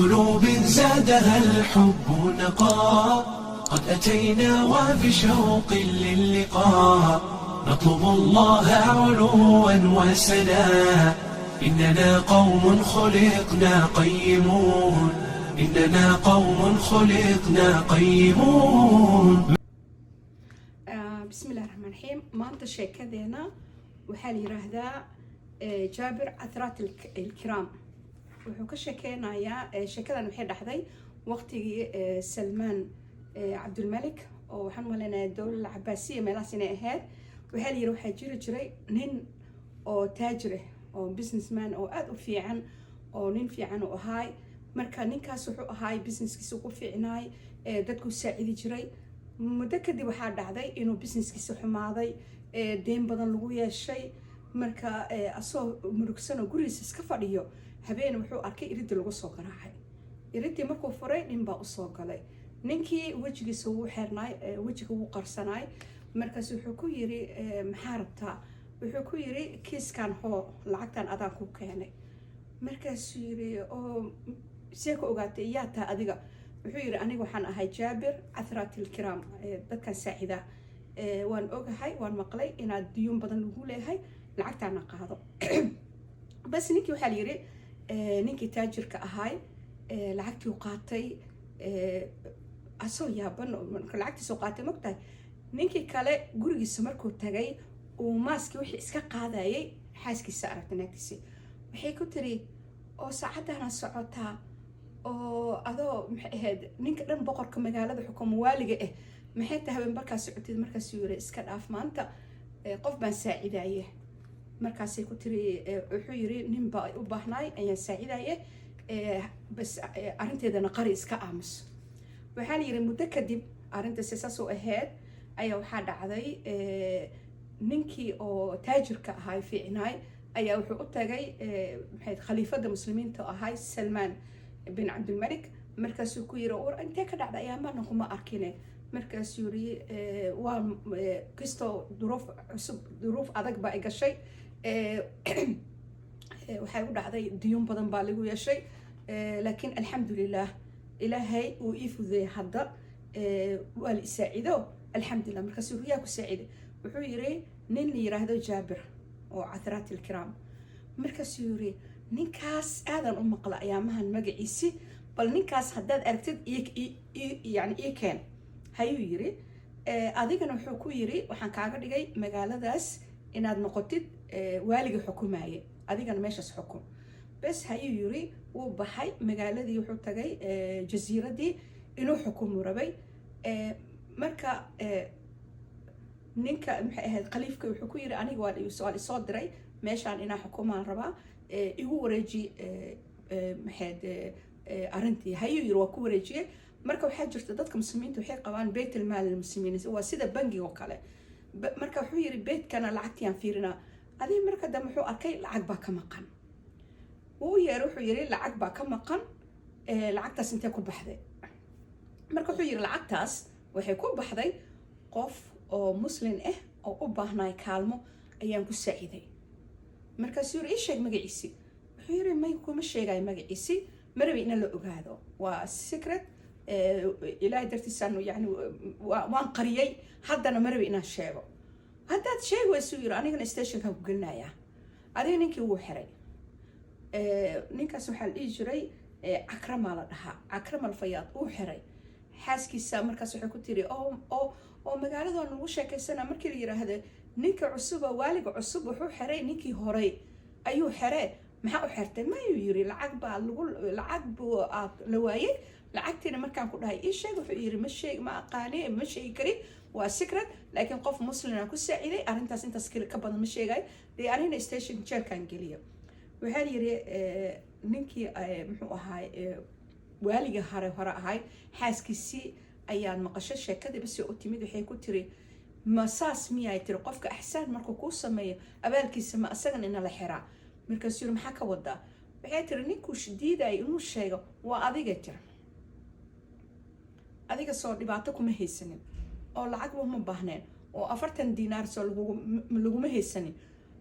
قلوب زادها الحب نقاء قد أتينا وبشوق للقاء نطلب الله علوا وسنا إننا قوم خلقنا قيمون إننا قوم خلقنا قيمون. بسم الله الرحمن الرحيم. maanta sheekadeena waxaa la yiraahdaa Jaabir Athraat al-Kiram. wuxuu ka sheekeynayaa sheekadan waxay dhaxday waqtigii Salman Abdulmalik oo waxaan maleynayaa dawladda Cabbaasiya meelahaas inay ahayd. waxaa la yiri waxaa jiri jiray nin oo taajir ah oo businessman oo aad u fiican oo nin fiican u ahaay. marka ninkaas wuxuu ahaay businesskiisa ugu fiicnaay dadku saacidi jiray. muddo kadib waxaa dhacday inuu businesskiisa xumaaday, deen badan lagu yeeshay. marka asoo murugsan oo gurigiisa iska fadhiyo habeen wuxuu arkay iridii lagu soo garaacay. iridii markuu furay nin baa u soo galay. ninkii wajigiisa wuu xirnay, wajiga wuu qarsanaay. markaas wuxuu ku yiri maxaa rabtaa? wuxuu ku yiri kiiskan hoo lacagtan adaan ku keenay. markaasuu yiri oo see ka ogaatay yaa taa adiga? wuxuu yiri aniga waxaan ahay Jaabir Athraat al-Kiram, dadkan saacida. waan ogahay, waan maqlay inaad diyuun badan lagu leeyahay, lacagtaana qaado. bas ninkii waxaa la yiri ninkii taajirka ahay lacagtii uu qaatay asoo yaaban marka lacagtiisa uu qaatay mogtahay. ninkii kale gurigiisa markuu tagay uu maaskii wixii iska qaadayay xaaskiisa aragtay naagtiisa. waxay ku tiri oo saacadana socotaa oo adoo maxay ahayd ninka dhan boqorka magaalada xukumo waaliga ah maxay tahay markaas socotid? markaas yiri iska dhaaf maanta qof baan saacidaye. markaasay ku tiri wuxuu yiri nin baa u baahnay ayaan saacidaye, bas arinteedana qari iska aamus. waxaa la yiri muddo kadib arinta sidaas oo ahayd ayaa waxaa dhacday ninkii oo taajirka ahaa fiicnaay ayaa wuxuu u tagay maxay khaliifada muslimiinta ahaa Salman bin Abdulmalik. markaasuu ku yiri war intee ka dhacday ayaa ma kuma arkine. markaasuu yiri waa kisto duruuf adag baa ay gashay. waxay u dhacday diyuun badan baa lagu yeeshay, laakiin alxamdulilah ilaahay uu ii fududeeyay hadda waa la isaacido alxamdulilah. markaasuu yiri yaa ku saaciday? wuxuu yiri nin la yiraahdo Jaabir oo Athraat al-Kiram. markaasuu yiri ninkaas aadan u maqla ayaamahan magaciisi, bal ninkaas haddaad aragtid yani ii keen. hayuu yiri adigana wuxuu ku yiri waxaan kaaga dhigay magaaladaas inaad noqotid waaliga xukumaye, adigana meeshaas xukum. bas hayuu yiri wuu baxay magaaladii, wuxuu tagay jasiiradii inuu xukumu rabay. marka ninka maxay ahayd khaliifka wuxuu ku yiri aniga waa isoo diray meeshaan inaan xukumaan rabaa, igu wareeji maxayd arintii. hayuu yiri waa ku wareejiyay. marka waxaa jirta dadka muslimiinta waxay qabaan bayt al-maal al-muslimiin, waa sida bangiga oo kale. marka wuxuu yiri baytkana lacagtiyaan fiirinaa. adiga marka dambe wuxuu arkay lacag baa ka maqan. wuu yeeray wuxuu yiri lacag baa ka maqan, lacagtaas intee ku baxday? marka wuxuu yiri lacagtaas waxay ku baxday qof oo muslim ah oo u baahnay kaalmo ayaan ku saaciday. markaasuu yiri ii sheeg magaciisi. wuxuu yiri may kuma sheegay magaciisi, marabi in la ogaado, waa secret. ilaahay dartiisaan yani waan qariyay, haddana marabi inaan sheego. haddaad sheegayso yiri anigana stationkan ku gelinayaa. adiga ninkii wuu xiray. ninkaas waxaa la dhihi jiray Akrama la dhahaa, Akrama al-Fayaad uu xiray. xaaskiisa markaas waxay ku tiri oo magaaladan lagu sheekaysana markii la yiraahdo ninka cusub waaliga cusub wuxuu xiray ninkii hore ayuu xiray, maxaa u xirtay? mayuu yiri lacag buu la waayay, lacagtiina markaan ku dhahay ii sheeg. wuxuu yiri ma aqaani, ma sheegi kari, waa secret. laakiin qof muslim aan ku saaciday arintaas intaas ka badan ma sheegay. anina station jeelkan geliyo. waxaa la yiri ninkii muxuu ahaay waaliga hore ahaay xaaskiisii ayaan maqashay sheekadii bas u timid. waxay ku tiri ma saas miyay tiri qofka axsaan markuu kuu sameeyo abaalkiisa ma asagan ina la xiraa? markaasuu yiri maxaa ka wadaa? waxay tiri ninkuu diiday inuu sheego waa adiga tiri. adiga soo dhibaato kuma haysanin oo lacag ma baahneen oo 40 diinaar soo laguma haysanin.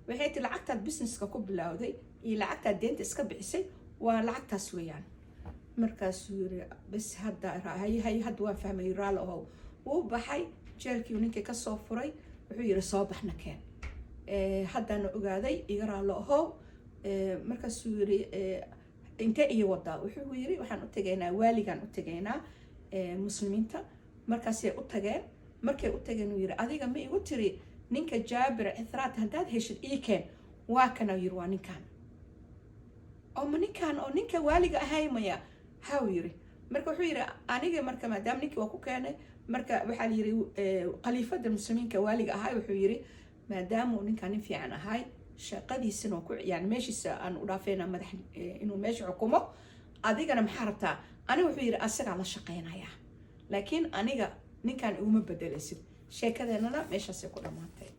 waxay tiri lacagtaad businesska ku bilowday iyo lacagtaad deenta iska bixisay waa lacagtaas weeyaan. markaasuu yiri bas hadda hay hadda waan fahmay raali ahow wuu baxay jeelkii ninkii kasoo furay wuxuu yiri soo baxna keen haddana ogaaday iga raali ahow markaasuu yiri intee iyo wadaa wuxuu yiri waxaan u tagaynaa waaligaan u tagaynaa muslimiinta markaasay u tageen markay u tageen uu yiri adiga ma igu tiri ninka Jaabir Ithraat haddaad heshid ii keen waa kana yiri waa ninkan oo ninkan oo ninka waaliga ahay maya haa yiri marka wuxuu yiri aniga marka maadaam ninkii waa ku keenay marka waxaa la yiri khaliifada muslimiinka waaliga ahay wuxuu yiri maadaam uu ninkan nin fiican ahay shaqadiisana ku yani meeshiisa aan u dhaafeena madax inuu meesha xukumo adigana maxaa rabtaa aniga wuxuu yiri asaga la shaqeynaya laakiin aniga ninkan uma bedelaysid sheekadeennana meeshaas ku dhamaatay